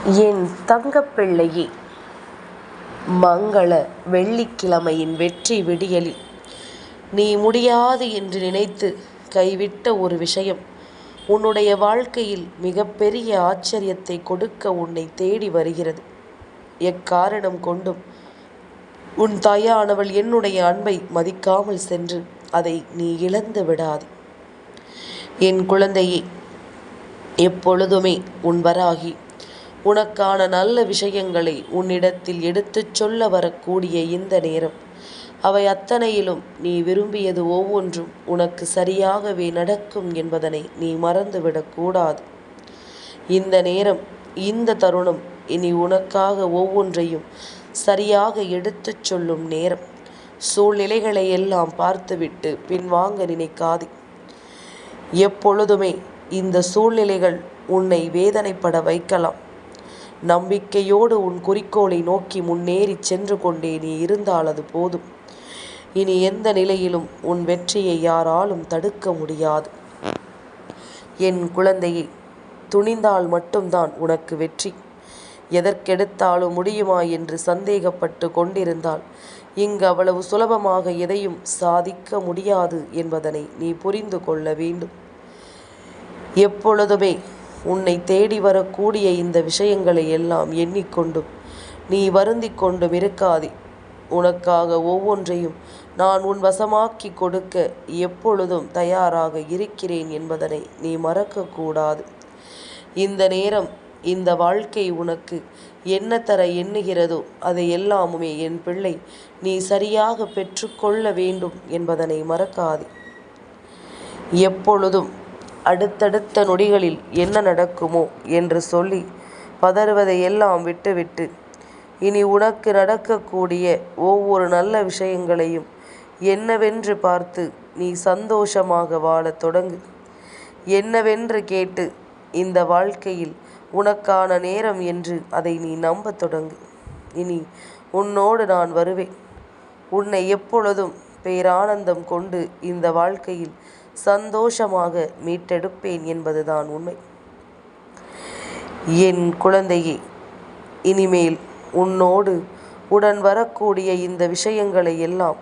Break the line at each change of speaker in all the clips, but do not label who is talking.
என் தங்கப்பிள்ளையே, மங்கள வெள்ளிக்கிழமையின் வெற்றி விடியலில் நீ முடியாது என்று நினைத்து கைவிட்ட ஒரு விஷயம் உன்னுடைய வாழ்க்கையில் மிகப்பெரிய ஆச்சரியத்தை கொடுக்க உன்னை தேடி வருகிறது. எக்காரணம் கொண்டும் உன் தாயானவள் என்னுடைய அன்பை மதிக்காமல் சென்று அதை நீ இழந்து விடாது. என் குழந்தையே, எப்பொழுதுமே உன் வராகி உனக்கான நல்ல விஷயங்களை உன்னிடத்தில் எடுத்துச் சொல்ல வரக்கூடிய இந்த நேரம், அவை அத்தனையிலும் நீ விரும்பியது ஒவ்வொன்றும் உனக்கு சரியாகவே நடக்கும் என்பதனை நீ மறந்துவிடக்கூடாது. இந்த நேரம், இந்த தருணம் இனி உனக்காக ஒவ்வொன்றையும் சரியாக எடுத்துச் சொல்லும் நேரம். சூழ்நிலைகளை எல்லாம் பார்த்துவிட்டு பின்வாங்க நினைக்காதே. எப்பொழுதுமே இந்த சூழ்நிலைகள் உன்னை வேதனைப்பட வைக்கலாம். நம்பிக்கையோடு உன் குறிக்கோளை நோக்கி முன்னேறி சென்று கொண்டே நீ இருந்தால் அது போதும். இனி எந்த நிலையிலும் உன் வெற்றியை யாராலும் தடுக்க முடியாது. என் குழந்தையை, துணிந்தால் மட்டும்தான் உனக்கு வெற்றி. எதற்கெடுத்தாலும் முடியுமா என்று சந்தேகப்பட்டு கொண்டிருந்தால் இங்கு அவ்வளவு சுலபமாக எதையும் சாதிக்க முடியாது என்பதனை நீ புரிந்து கொள்ள வேண்டும். எப்பொழுதுமே உன்னை தேடி வரக்கூடிய இந்த விஷயங்களை எல்லாம் எண்ணிக்கொண்டும் நீ வருந்தி கொண்டும் இருக்காதே. உனக்காக ஒவ்வொன்றையும் நான் உன் வசமாக்கி கொடுக்க எப்பொழுதும் தயாராக இருக்கிறேன் என்பதனை நீ மறக்கக்கூடாது. இந்த நேரம், இந்த வாழ்க்கை உனக்கு என்ன தர எண்ணுகிறதோ அதை எல்லாமுமே என் பிள்ளை நீ சரியாக பெற்றுக்கொள்ள வேண்டும் என்பதனை மறக்காதே. எப்பொழுதும் அடுத்தடுத்த நொடிகளில் என்ன நடக்குமோ என்று சொல்லி பதறுவதை எல்லாம் விட்டுவிட்டு இனி உனக்கு நடக்கக்கூடிய ஒவ்வொரு நல்ல விஷயங்களையும் என்னவென்று பார்த்து நீ சந்தோஷமாக வாழத் தொடங்கு. என்னவென்று கேட்டு இந்த வாழ்க்கையில் உனக்கான நேரம் என்று அதை நீ நம்பத் தொடங்கு. இனி உன்னோடு நான் வருவேன். உன்னை எப்பொழுதும் பேரானந்தம் கொண்டு இந்த வாழ்க்கையில் சந்தோஷமாக மீட்டெடுப்பேன் என்பதுதான் உண்மை. என் குழந்தையே, இனிமேல் உன்னோடு உடன் வரக்கூடிய இந்த விஷயங்களை எல்லாம்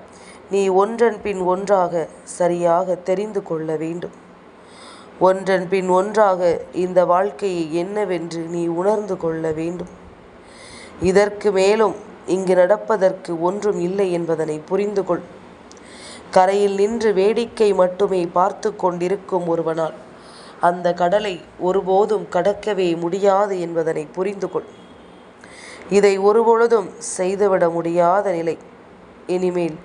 நீ ஒன்றன் பின் ஒன்றாக சரியாக தெரிந்து கொள்ள வேண்டும். ஒன்றன் பின் ஒன்றாக இந்த வாழ்க்கையை என்னவென்று நீ உணர்ந்து கொள்ள வேண்டும். இதற்கு மேலும் இங்கு நடப்பதற்கு ஒன்றும் இல்லை என்பதனை புரிந்து கொள். கரையில் நின்று வேடிக்கை மட்டுமே பார்த்து கொண்டிருக்கும் ஒருவனால் அந்த கடலை ஒருபோதும் கடக்கவே முடியாது என்பதனை புரிந்து கொள். இதை ஒருபொழுதும் செய்துவிட முடியாத நிலை. இனிமேல்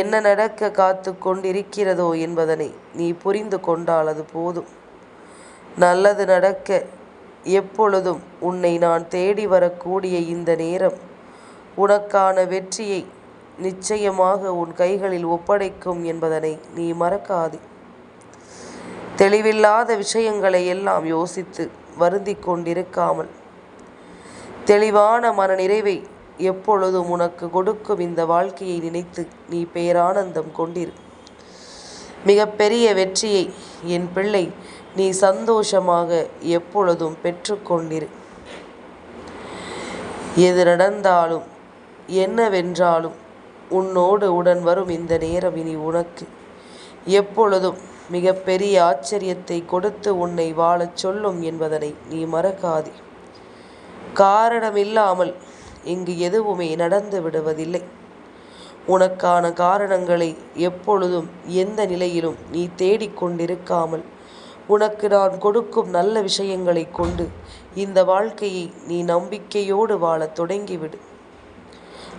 என்ன நடக்க காத்து கொண்டிருக்கிறதோ என்பதனை நீ புரிந்து கொண்டால் அது போதும். நல்லது நடக்க எப்பொழுதும் உன்னை நான் தேடி வரக்கூடிய இந்த நேரம் உனக்கான வெற்றியை நிச்சயமாக உன் கைகளில் ஒப்படைக்கும் என்பதனை நீ மறக்காதே. தெளிவில்லாத விஷயங்களை எல்லாம் யோசித்து வருந்தி கொண்டிருக்காமல் தெளிவான மனநிறைவை எப்பொழுதும் உனக்கு கொடுக்கும் இந்த வாழ்க்கையை நினைத்து நீ பேரானந்தம் கொண்டிரு. மிகப்பெரிய வெற்றியை என் பிள்ளை நீ சந்தோஷமாக எப்பொழுதும் பெற்றுக்கொண்டிரு. எது நடந்தாலும் என்னவென்றாலும் உன்னோடு உடன் வரும் இந்த நேரம் இனி உனக்கு எப்பொழுதும் மிகப்பெரிய ஆச்சரியத்தை கொடுத்து உன்னை வாழச் சொல்லும் என்பதனை நீ மறக்காதே. காரணமில்லாமல் இங்கு எதுவுமே நடந்து விடுவதில்லை. உனக்கான காரணங்களை எப்பொழுதும் எந்த நிலையிலும் நீ தேடிக்கொண்டிருக்காமல் உனக்கு நான் கொடுக்கும் நல்ல விஷயங்களை கொண்டு இந்த வாழ்க்கையை நீ நம்பிக்கையோடு வாழத் தொடங்கிவிடு.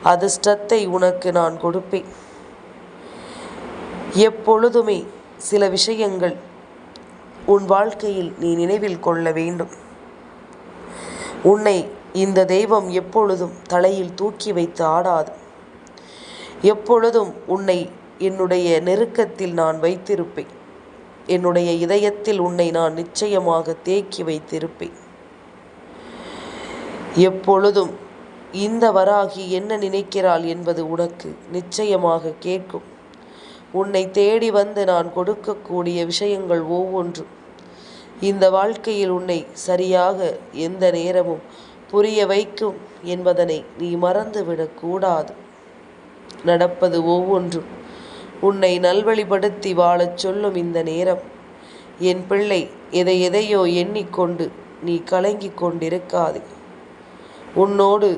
அதிர்ஷ்டத்தை உனக்கு நான் கொடுப்பேன். எப்பொழுதுமே சில விஷயங்கள் உன் வாழ்க்கையில் நீ நினைவில் கொள்ள வேண்டும். உன்னை இந்த தெய்வம் எப்பொழுதும் தலையில் தூக்கி வைத்து ஆடாது. எப்பொழுதும் உன்னை என்னுடைய நெருக்கத்தில் நான் வைத்திருப்பேன். என்னுடைய இதயத்தில் உன்னை நான் நிச்சயமாக தேக்கி வைத்திருப்பேன். எப்பொழுதும் இந்த வராகி என்ன நினைக்கிறாள் என்பது உனக்கு நிச்சயமாக கேட்கும். உன்னை தேடி வந்து நான் கொடுக்கக்கூடிய விஷயங்கள் ஒவ்வொன்றும் இந்த வாழ்க்கையில் உன்னை சரியாக எந்த நேரமும் புரிய வைக்கும் என்பதனை நீ மறந்துவிடக்கூடாது. நடப்பது ஒவ்வொன்றும் உன்னை நல்வழிப்படுத்தி வாழச் சொல்லும் இந்த நேரம், என் பிள்ளை, எதையோ எண்ணிக்கொண்டு நீ கலங்கிக் கொண்டிருக்காதே. உன்னோடு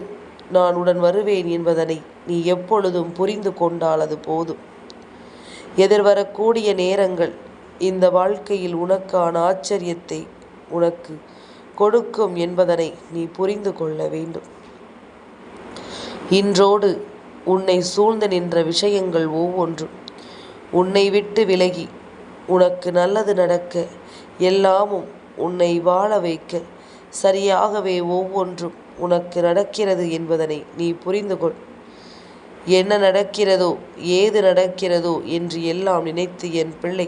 நான் உடன் வருவேன் என்பதனை நீ எப்பொழுதும் புரிந்து கொண்டால் அது போதும். எதிர்வரக்கூடிய நேரங்கள் இந்த வாழ்க்கையில் உனக்கான ஆச்சரியத்தை உனக்கு கொடுக்கும் என்பதனை நீ புரிந்து கொள்ள வேண்டும். இன்றோடு உன்னை சூழ்ந்து நின்ற விஷயங்கள் ஒவ்வொன்றும் உன்னை விட்டு விலகி உனக்கு நல்லது நடக்க, எல்லாமும் உன்னை வாழ வைக்க சரியாகவே ஒவ்வொன்றும் உனக்கு நடக்கிறது என்பதனை நீ புரிந்து கொள். என்ன நடக்கிறதோ ஏது நடக்கிறதோ என்று எல்லாம் நினைத்து என் பிள்ளை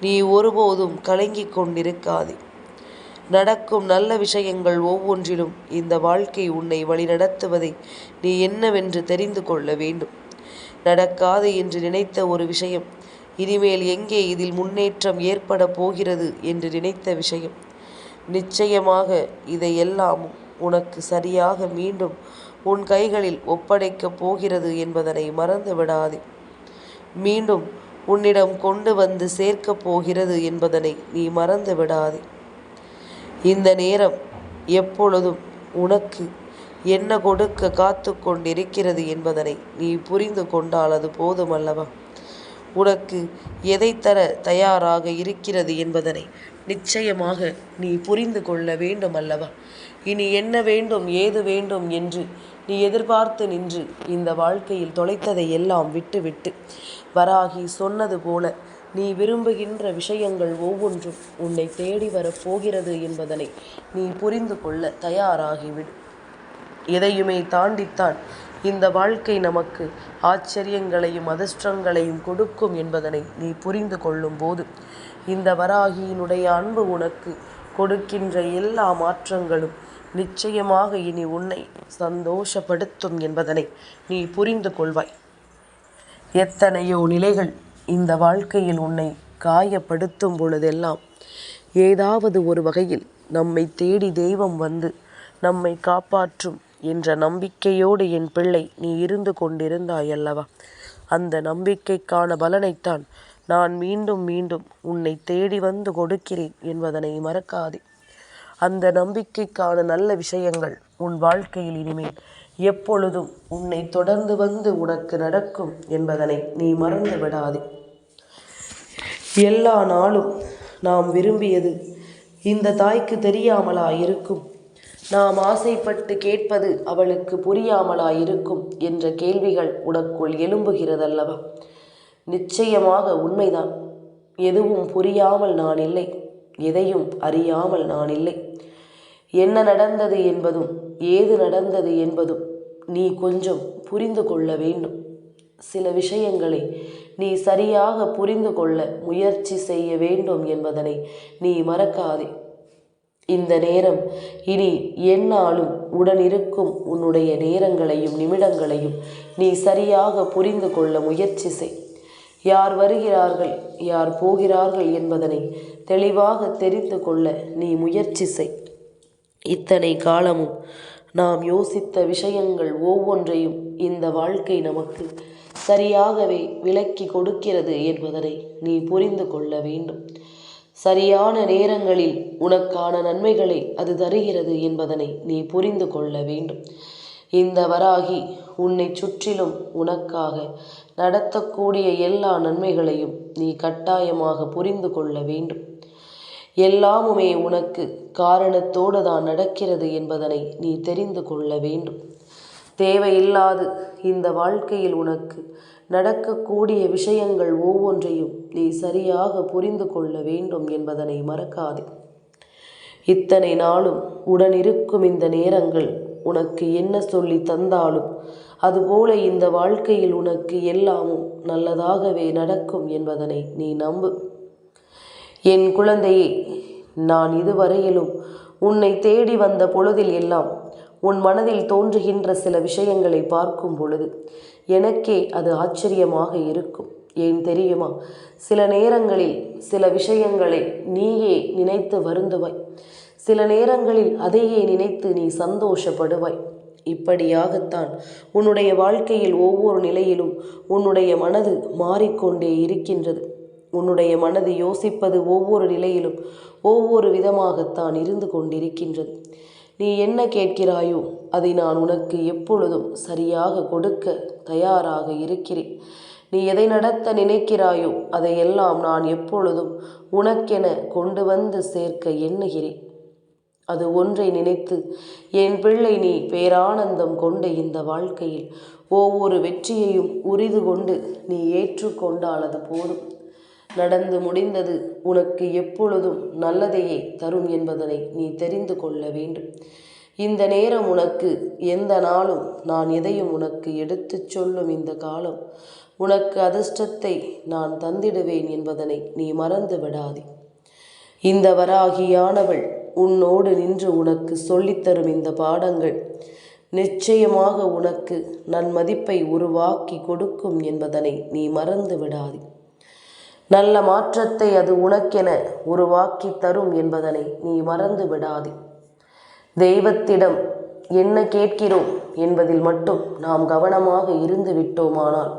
நீ ஒருபோதும் கலங்கிக் கொண்டிருக்காதே. நடக்கும் நல்ல விஷயங்கள் ஒவ்வொன்றிலும் இந்த வாழ்க்கை உன்னை வழிநடத்துவதை நீ என்னவென்று தெரிந்து கொள்ள வேண்டும். நடக்காது என்று நினைத்த ஒரு விஷயம் இனிமேல் எங்கே இதில் முன்னேற்றம் ஏற்பட போகிறது என்று நினைத்த விஷயம், நிச்சயமாக இதையெல்லாமும் உனக்கு சரியாக மீண்டும் உன் கைகளில் ஒப்படைக்கப் போகிறது என்பதனை மறந்து விடாதே. மீண்டும் உன்னிடம் கொண்டு வந்து சேர்க்கப் போகிறது என்பதனை நீ மறந்து விடாதே. இந்த நேரம் எப்பொழுதும் உனக்கு என்ன கொடுக்க காத்து கொண்டிருக்கிறது என்பதனை நீ புரிந்து கொண்டால் அது போதுமல்லவா? உனக்கு எதை தர தயாராக இருக்கிறது என்பதனை நிச்சயமாக நீ புரிந்து கொள்ள வேண்டும் அல்லவா? இனி என்ன வேண்டும் ஏது வேண்டும் என்று நீ எதிர்பார்த்து நின்று இந்த வாழ்க்கையில் தொலைத்ததை எல்லாம் விட்டுவிட்டு, வராகி சொன்னது போல நீ விரும்புகின்ற விஷயங்கள் ஒவ்வொன்றும் உன்னை தேடி வரப்போகிறது என்பதனை நீ புரிந்து கொள்ள தயாராகிவிடு. எதையுமே தாண்டித்தான் இந்த வாழ்க்கை நமக்கு ஆச்சரியங்களையும் அதிர்ஷ்டங்களையும் கொடுக்கும் என்பதனை நீ புரிந்து கொள்ளும் போது, இந்த வராகியினுடைய அன்பு உனக்கு கொடுக்கின்ற எல்லா மாற்றங்களும் நிச்சயமாக இனி உன்னை சந்தோஷப்படுத்தும் என்பதனை நீ புரிந்து கொள்வாய். எத்தனையோ நிலைகள் இந்த வாழ்க்கையில் உன்னை காயப்படுத்தும் பொழுதெல்லாம் ஏதாவது ஒரு வகையில் நம்மை தேடி தெய்வம் வந்து நம்மை காப்பாற்றும் என்ற நம்பிக்கையோடு என் பிள்ளை நீ இருந்து கொண்டிருந்தாய் அல்லவா? அந்த நம்பிக்கைக்கான பலனைத்தான் நான் மீண்டும் மீண்டும் உன்னை தேடி வந்து கொடுக்கிறேன் என்பதனை மறக்காதே. அந்த நம்பிக்கைக்கான நல்ல விஷயங்கள் உன் வாழ்க்கையில் இனிமேல் எப்பொழுதும் உன்னை தொடர்ந்து வந்து உனக்கு நடக்கும் என்பதனை நீ மறந்து விடாதே. எல்லா நாளும் நாம் விரும்பியது இந்த தாய்க்கு தெரியாமலா இருக்கும்? நாம் ஆசைப்பட்டு கேட்பது அவளுக்கு புரியாமலா இருக்கும் என்ற கேள்விகள் உனக்குள் எழும்புகிறதல்லவா? நிச்சயமாக உண்மைதான். எதுவும் புரியாமல் நான் இல்லை, எதையும் அறியாமல் நான் இல்லை. என்ன நடந்தது என்பதும் ஏது நடந்தது என்பதும் நீ கொஞ்சம் புரிந்து கொள்ள வேண்டும். சில விஷயங்களை நீ சரியாக புரிந்து கொள்ள முயற்சி செய்ய வேண்டும் என்பதனை நீ மறக்காதே. இந்த நேரம் இனி எந்நாளும் உடனிருக்கும் உன்னுடைய நேரங்களையும் நிமிடங்களையும் நீ சரியாக புரிந்து கொள்ள முயற்சி செய். யார் வருகிறார்கள் யார் போகிறார்கள் என்பதனை தெளிவாக தெரிந்து கொள்ள நீ முயற்சி செய். இத்தனை காலமும் நாம் யோசித்த விஷயங்கள் ஒவ்வொன்றையும் இந்த வாழ்க்கை நமக்கு சரியாகவே விளக்கி கொடுக்கிறது என்பதனை நீ புரிந்து கொள்ள வேண்டும். சரியான நேரங்களில் உனக்கான நன்மைகளை அது தருகிறது என்பதனை நீ புரிந்து கொள்ள வேண்டும். இந்த வராகி உன்னை சுற்றிலும் உனக்காக நடத்தக்கூடிய எல்லா நன்மைகளையும் நீ கட்டாயமாக புரிந்து கொள்ள வேண்டும். எல்லாமுமே உனக்கு காரணத்தோடு தான் நடக்கிறது என்பதனை நீ தெரிந்து கொள்ள வேண்டும். தேவையில்லாது இந்த வாழ்க்கையில் உனக்கு நடக்கக்கூடிய விஷயங்கள் ஒவ்வொன்றையும் நீ சரியாக புரிந்து கொள்ள வேண்டும் என்பதனை மறக்காதே. இத்தனை நாளும் உடனிருக்கும் இந்த நேரங்கள் உனக்கு என்ன சொல்லி தந்தாலும் அதுபோல இந்த வாழ்க்கையில் உனக்கு எல்லாமும் நல்லதாகவே நடக்கும் என்பதனை நீ நம்பு. என் குழந்தையே, நான் இதுவரையிலும் உன்னை தேடி வந்த பொழுதில் எல்லாம் உன் மனதில் தோன்றுகின்ற சில விஷயங்களை பார்க்கும் பொழுது எனக்கே அது ஆச்சரியமாக இருக்கும். ஏன் தெரியுமா? சில நேரங்களில் சில விஷயங்களை நீயே நினைத்து வருந்துவாய். சில நேரங்களில் அதையே நினைத்து நீ சந்தோஷப்படுவாய். இப்படியாகத்தான் உன்னுடைய வாழ்க்கையில் ஒவ்வொரு நிலையிலும் உன்னுடைய மனது மாறிக்கொண்டே இருக்கின்றது. உன்னுடைய மனது யோசிப்பது ஒவ்வொரு நிலையிலும் ஒவ்வொரு விதமாகத்தான் இருந்து கொண்டிருக்கின்றது. நீ என்ன கேட்கிறாயோ அதை நான் உனக்கு எப்பொழுதும் சரியாக கொடுக்க தயாராக இருக்கிறேன். நீ எதை நடத்த நினைக்கிறாயோ அதையெல்லாம் நான் எப்பொழுதும் உனக்கென கொண்டு வந்து சேர்க்க எண்ணுகிறேன். அது ஒன்றை நினைத்து என் பிள்ளை நீ பேரானந்தம் கொண்ட இந்த வாழ்க்கையில் ஒவ்வொரு வெற்றியையும் உரிது கொண்டு நீ ஏற்றுக்கொண்டால் அது போதும். நடந்து முடிந்தது உனக்கு எப்பொழுதும் நல்லதையே தரும் என்பதனை நீ தெரிந்து கொள்ள வேண்டும். இந்த நேரம் உனக்கு எந்த நாளும் நான் எதையும் உனக்கு எடுத்துச் சொல்லும் இந்த காலம் உனக்கு அதிர்ஷ்டத்தை நான் தந்திடுவேன் என்பதனை நீ மறந்து விடாதே. இந்த வராகியானவள் உன்னோடு நின்று உனக்கு சொல்லித்தரும் இந்த பாடங்கள் நிச்சயமாக உனக்கு நன்மதிப்பை உருவாக்கி கொடுக்கும் என்பதனை நீ மறந்து விடாதே. நல்ல மாற்றத்தை அது உனக்கென உருவாக்கி தரும் என்பதனை நீ மறந்து விடாதே. தெய்வத்திடம் என்ன கேட்கிறோம் என்பதில் மட்டும் நாம் கவனமாக இருந்து விட்டோமானால்,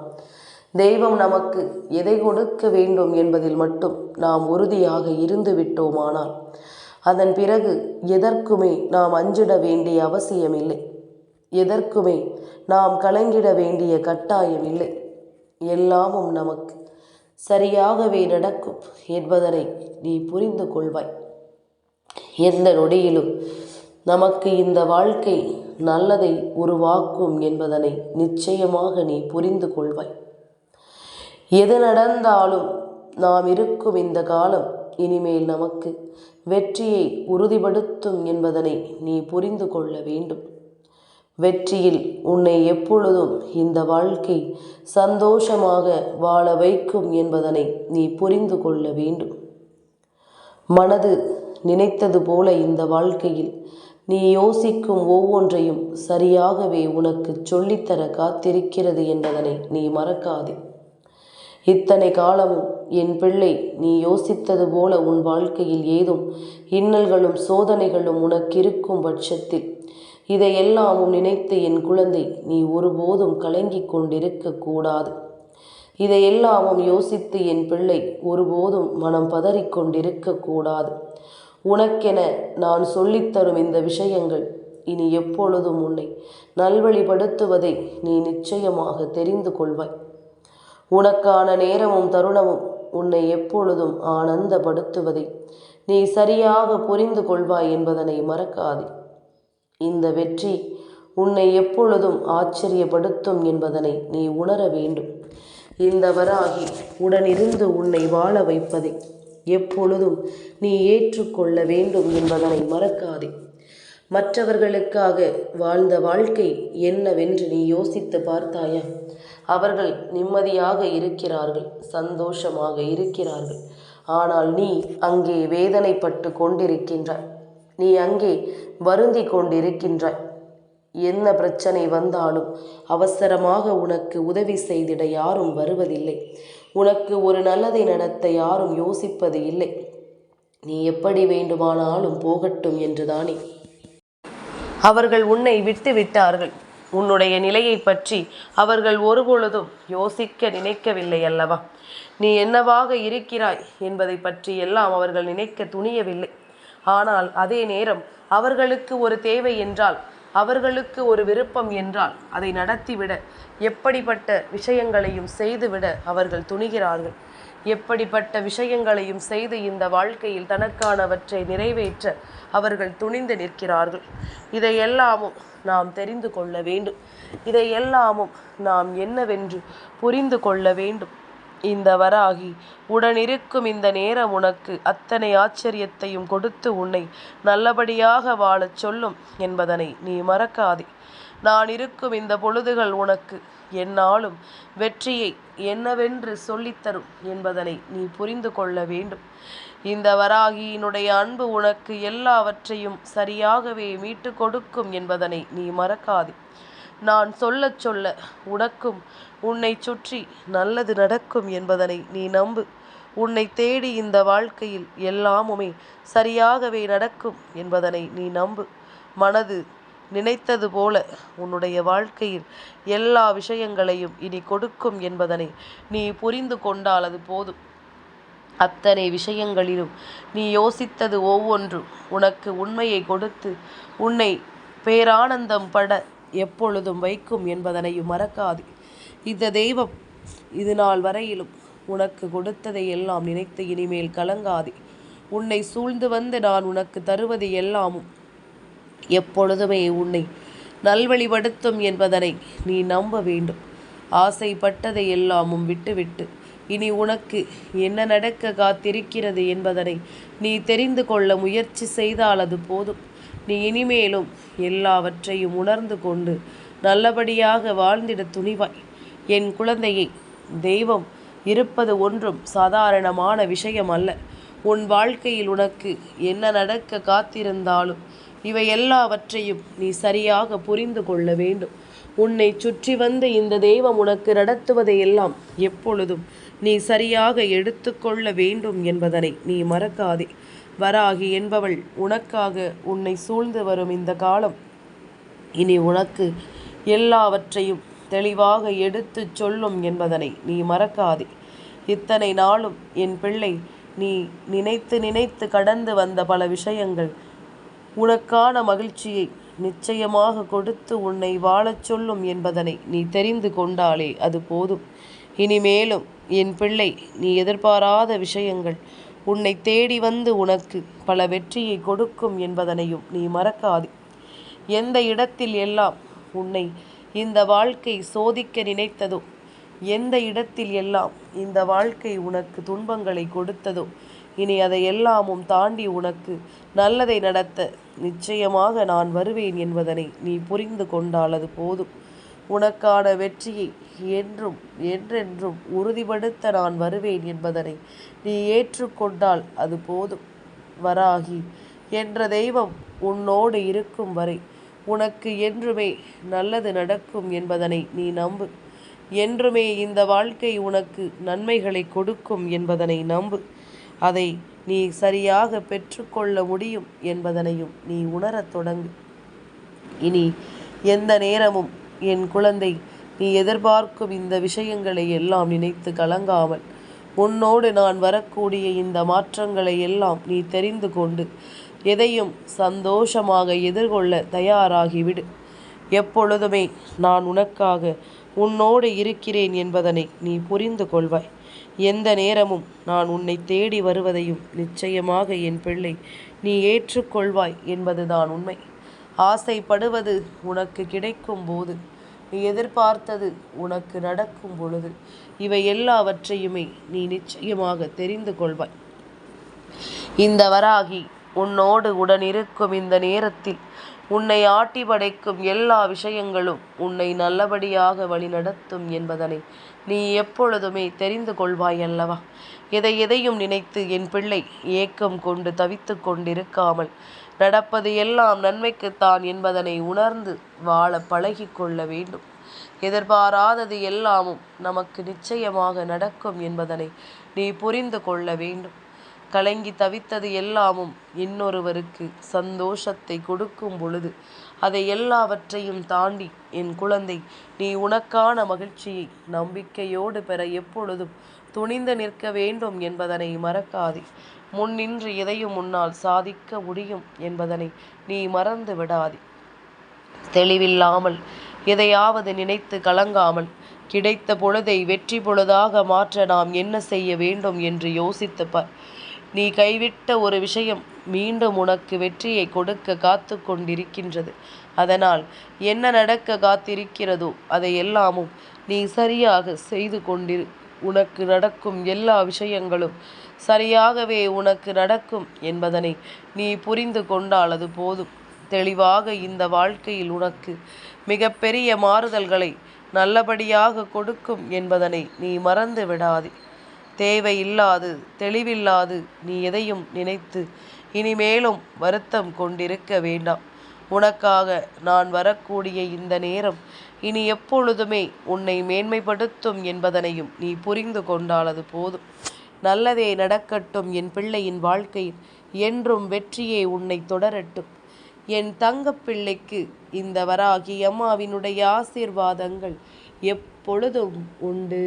தெய்வம் நமக்கு எதை கொடுக்க வேண்டும் என்பதில் மட்டும் நாம் உறுதியாக இருந்து விட்டோமானால், அதன் பிறகு எதற்குமே நாம் அஞ்சிட வேண்டிய அவசியமில்லை. எதற்குமே நாம் கலங்கிட வேண்டிய கட்டாயமில்லை. எல்லாமும் நமக்கு சரியாகவே நடக்கும் என்பதனை நீ புரிந்து கொள்வாய். எந்த நொடியிலும் நமக்கு இந்த வாழ்க்கை நல்லதை உருவாக்கும் என்பதனை நிச்சயமாக நீ புரிந்து கொள்வாய். எது நடந்தாலும் நாம் இருக்கும் இந்த காலம் இனிமேல் நமக்கு வெற்றியை உறுதிப்படுத்தும் என்பதனை நீ புரிந்து கொள்ள வேண்டும். வெற்றியில் உன்னை எப்பொழுதும் இந்த வாழ்க்கை சந்தோஷமாக வாழ வைக்கும் என்பதனை நீ புரிந்து கொள்ள வேண்டும். மனது நினைத்தது போல இந்த வாழ்க்கையில் நீ யோசிக்கும் ஒவ்வொன்றையும் சரியாகவே உனக்கு சொல்லித்தர காத்திருக்கிறது என்பதனை நீ மறக்காதே. இத்தனை காலமும் என் பிள்ளை நீ யோசித்தது போல உன் வாழ்க்கையில் ஏதும் இன்னல்களும் சோதனைகளும் உனக்கு இருக்கும் பட்சத்தில் இதையெல்லாமும் நினைத்து என் குழந்தை நீ ஒருபோதும் கலங்கிக் கொண்டிருக்க கூடாது. இதையெல்லாமும் யோசித்து என் பிள்ளை ஒருபோதும் மனம் பதறிக்கொண்டிருக்க கூடாது. உனக்கென நான் சொல்லித்தரும் இந்த விஷயங்கள் இனி எப்பொழுதும் உன்னை நல்வழிப்படுத்துவதை நீ நிச்சயமாக தெரிந்து கொள்வாய். உனக்கான நேரமும் தருணமும் உன்னை எப்பொழுதும் ஆனந்தப்படுத்துவதை நீ சரியாக புரிந்து கொள்வாய் என்பதனை மறக்காதே. இந்த வெற்றி உன்னை எப்பொழுதும் ஆச்சரியப்படுத்தும் என்பதனை நீ உணர வேண்டும். இந்த வராகி உடனிருந்து உன்னை வாழ வைப்பதை எப்பொழுதும் நீ ஏற்றுக்கொள்ள வேண்டும் என்பதனை மறக்காதே. மற்றவர்களுக்காக வாழ்ந்த வாழ்க்கை என்னவென்று நீ யோசித்து பார்த்தாயா? அவர்கள் நிம்மதியாக இருக்கிறார்கள், சந்தோஷமாக இருக்கிறார்கள். ஆனால் நீ அங்கே வேதனைப்பட்டு கொண்டிருக்கின்றாய். நீ அங்கே வருந்தி கொண்டிருக்கின்றாய். என்ன பிரச்சனை வந்தாலும் அவசரமாக உனக்கு உதவி செய்திட யாரும் வருவதில்லை. உனக்கு ஒரு நல்லதை நடத்த யாரும் யோசிப்பது இல்லை. நீ எப்படி வேண்டுமானாலும் போகட்டும் என்றுதானே அவர்கள் உன்னை விட்டு விட்டார்கள். உன்னுடைய நிலையை பற்றி அவர்கள் ஒருபொழுதும் யோசிக்க நினைக்கவில்லை அல்லவா? நீ என்னவாக இருக்கிறாய் என்பதை பற்றி எல்லாம் அவர்கள் நினைக்க துணியவில்லை. ஆனால் அதே நேரம் அவர்களுக்கு ஒரு தேவை என்றால், அவர்களுக்கு ஒரு விருப்பம் என்றால் அதை நடத்திவிட, எப்படிப்பட்ட விஷயங்களையும் செய்துவிட அவர்கள் துணிகிறார்கள். எப்படிப்பட்ட விஷயங்களையும் செய்து இந்த வாழ்க்கையில் தனக்கானவற்றை நிறைவேற்ற அவர்கள் துணிந்து நிற்கிறார்கள். இதையெல்லாமும் நாம் தெரிந்து கொள்ள வேண்டும். இதையெல்லாமும் நாம் என்னவென்று புரிந்து கொள்ள வேண்டும். இந்த வராகி உடனிருக்கும் இந்த நேரம் உனக்கு அத்தனை ஆச்சரியத்தையும் கொடுத்து உன்னை நல்லபடியாக வாழச் சொல்லும் என்பதனை நீ மறக்காதே. நான் இருக்கும் இந்த பொழுதுகள் உனக்கு எந்நாளும் வெற்றியை என்னவென்று சொல்லித்தரும் என்பதனை நீ புரிந்து கொள்ள வேண்டும். இந்த வராகியினுடைய அன்பு உனக்கு எல்லாவற்றையும் சரியாகவே மீட்டு கொடுக்கும் என்பதனை நீ மறக்காதே. நான் சொல்ல சொல்ல உனக்கும் உன்னை சுற்றி நல்லது நடக்கும் என்பதனை நீ நம்பு. உன்னை தேடி இந்த வாழ்க்கையில் எல்லாமுமே சரியாகவே நடக்கும் என்பதனை நீ நம்பு. மனது நினைத்தது போல உன்னுடைய வாழ்க்கையில் எல்லா விஷயங்களையும் இனி கொடுக்கும் என்பதனை நீ புரிந்து கொண்டால் அது போதும். அத்தனை விஷயங்களிலும் நீ யோசித்தது ஒவ்வொன்றும் உனக்கு உண்மையை கொடுத்து உன்னை பேரானந்தம் பட எப்பொழுதும் வைக்கும் என்பதனையும் மறக்காது. இந்த தெய்வம் இது நாள் வரையிலும் உனக்கு கொடுத்ததை எல்லாம் நினைத்து இனிமேல் கலங்காதே. உன்னை சூழ்ந்து வந்து நான் உனக்கு தருவது எல்லாமும் எப்பொழுதுமே உன்னை நல்வழிப்படுத்தும் என்பதனை நீ நம்ப வேண்டும். ஆசைப்பட்டதை எல்லாமும் விட்டுவிட்டு இனி உனக்கு என்ன நடக்க காத்திருக்கிறது என்பதனை நீ தெரிந்து கொள்ள முயற்சி செய்தால் அது போதும். நீ இனிமேலும் எல்லாவற்றையும் உணர்ந்து கொண்டு நல்லபடியாக வாழ்ந்திட துணிவாய். என் குழந்தையை, தெய்வம் இருப்பது ஒன்றும் சாதாரணமான விஷயம் அல்ல. உன் வாழ்க்கையில் உனக்கு என்ன நடக்க காத்திருந்தாலும் இவை எல்லாவற்றையும் நீ சரியாக புரிந்து கொள்ள வேண்டும். உன்னை சுற்றி வந்து இந்த தெய்வம் உனக்கு நடத்துவதை எல்லாம் எப்பொழுதும் நீ சரியாக எடுத்துக்கொள்ள வேண்டும் என்பதனை நீ மறக்காதே. வராகி என்பவள் உனக்காக உன்னை சூழ்ந்து வரும் இந்த காலம் இனி உனக்கு எல்லாவற்றையும் தெளிவாக எடுத்து சொல்லும் என்பதனை நீ மறக்காதே. இத்தனை நாளும் என் பிள்ளை நீ நினைத்து நினைத்து கடந்து வந்த பல விஷயங்கள் உனக்கான மகிழ்ச்சியை நிச்சயமாக கொடுத்து உன்னை வாழச் சொல்லும் என்பதனை நீ தெரிந்து கொண்டாலே அது போதும். இனிமேலும் என் பிள்ளை நீ எதிர்பாராத விஷயங்கள் உன்னை தேடி வந்து உனக்கு பல வெற்றியை கொடுக்கும் என்பதனையும் நீ மறக்காது. எந்த இடத்தில் எல்லாம் உன்னை இந்த வாழ்க்கை சோதிக்க நினைத்ததோ, எந்த இடத்தில் எல்லாம் இந்த வாழ்க்கை உனக்கு துன்பங்களை கொடுத்ததோ, இனி அதை எல்லாமும் தாண்டி உனக்கு நல்லதை நடத்த நிச்சயமாக நான் வருவேன் என்பதனை நீ புரிந்து கொண்டால் அது போதும். உனக்கான வெற்றியை என்றும் என்றென்றும் உறுதிப்படுத்த நான் வருவேன் என்பதனை நீ ஏற்றுக்கொண்டால் அது போதும். வராகி என்ற தெய்வம் உன்னோடு இருக்கும் வரை உனக்கு என்றுமே நல்லது நடக்கும் என்பதனை நீ நம்பு. என்றுமே இந்த வாழ்க்கை உனக்கு நன்மைகளை கொடுக்கும் என்பதனை நம்பு. அதை நீ சரியாக பெற்றுக்கொள்ள முடியும் என்பதனையும் நீ உணரத் தொடங்கு. இனி எந்த நேரமும் என் குழந்தை நீ எதிர்பார்க்கும் இந்த விஷயங்களை எல்லாம் நினைத்து கலங்காமல் உன்னோடு நான் வரக்கூடிய இந்த மாற்றங்களை எல்லாம் நீ தெரிந்து கொண்டு எதையும் சந்தோஷமாக எதிர்கொள்ள தயாராகிவிடு. எப்பொழுதுமே நான் உனக்காக உன்னோடு இருக்கிறேன் என்பதனை நீ புரிந்து கொள்வாய். எந்த நேரமும் நான் உன்னை தேடி வருவதையும் நிச்சயமாக என் பிள்ளை நீ ஏற்றுக்கொள்வாய் என்பதுதான் உண்மை. ஆசைப்படுவது உனக்கு கிடைக்கும் போது, நீ எதிர்பார்த்தது உனக்கு நடக்கும் பொழுது, இவை எல்லாவற்றையுமே நீ நிச்சயமாக தெரிந்து கொள்வாய். இந்த வராகி உன்னோடு உடனிருக்கும் இந்த நேரத்தில் உன்னை ஆட்டி படைக்கும் எல்லா விஷயங்களும் உன்னை நல்லபடியாக வழிநடத்தும் என்பதனை நீ எப்பொழுதுமே தெரிந்து கொள்வாய் அல்லவா? எதையும் நினைத்து என் பிள்ளை ஏக்கம் கொண்டு தவித்து கொண்டிருக்காமல் நடப்பது எல்லாம் நன்மைக்குத்தான் என்பதனை உணர்ந்து வாழ பழகி கொள்ள வேண்டும். எதிர்பாராதது எல்லாமும் நமக்கு நிச்சயமாக நடக்கும் என்பதனை நீ புரிந்து கொள்ள வேண்டும். கலங்கி தவித்தது எல்லாமும் இன்னொருவருக்கு சந்தோஷத்தை கொடுக்கும் பொழுது அதை எல்லாவற்றையும் தாண்டி என் குழந்தை நீ உனக்கான மகிழ்ச்சியை நம்பிக்கையோடு பெற எப்பொழுதும் துணிந்து நிற்க வேண்டும் என்பதனை மறக்காதே. முன்னின்று எதையும் முன்னால் சாதிக்க முடியும் என்பதனை நீ மறந்து விடாதே. தெளிவில்லாமல் எதையாவது நினைத்து கலங்காமல் கிடைத்த பொழுதை வெற்றி பொழுதாக மாற்ற நாம் என்ன செய்ய வேண்டும் என்று யோசித்து பார். நீ கைவிட்ட ஒரு விஷயம் மீண்டும் உனக்கு வெற்றியை கொடுக்க காத்து கொண்டிருக்கின்றது. அதனால் என்ன நடக்க காத்திருக்கிறதோ அதை எல்லாமும் நீ சரியாக செய்து கொண்டிரு. உனக்கு நடக்கும் எல்லா விஷயங்களும் சரியாகவே உனக்கு நடக்கும் என்பதனை நீ புரிந்து கொண்டால் அது போதும். தெளிவாக இந்த வாழ்க்கையில் உனக்கு மிகப்பெரிய மாறுதல்களை நல்லபடியாக கொடுக்கும் என்பதனை நீ மறந்து விடாதே. தேவையில்லாது தெளிவில்லாது நீ எதையும் நினைத்து இனிமேலும் வருத்தம் கொண்டிருக்க வேண்டாம். உனக்காக நான் வரக்கூடிய இந்த நேரம் இனி எப்பொழுதுமே உன்னை மேன்மைப்படுத்தும் என்பதனையும் நீ புரிந்து கொண்டால் அது போதும். நல்லதே நடக்கட்டும். என் பிள்ளையின் வாழ்க்கையில் என்றும் வெற்றியே உன்னை தொடரட்டும். என் தங்கப்பிள்ளைக்கு இந்த வராகி அம்மாவினுடைய ஆசீர்வாதங்கள் எப்பொழுதும் உண்டு.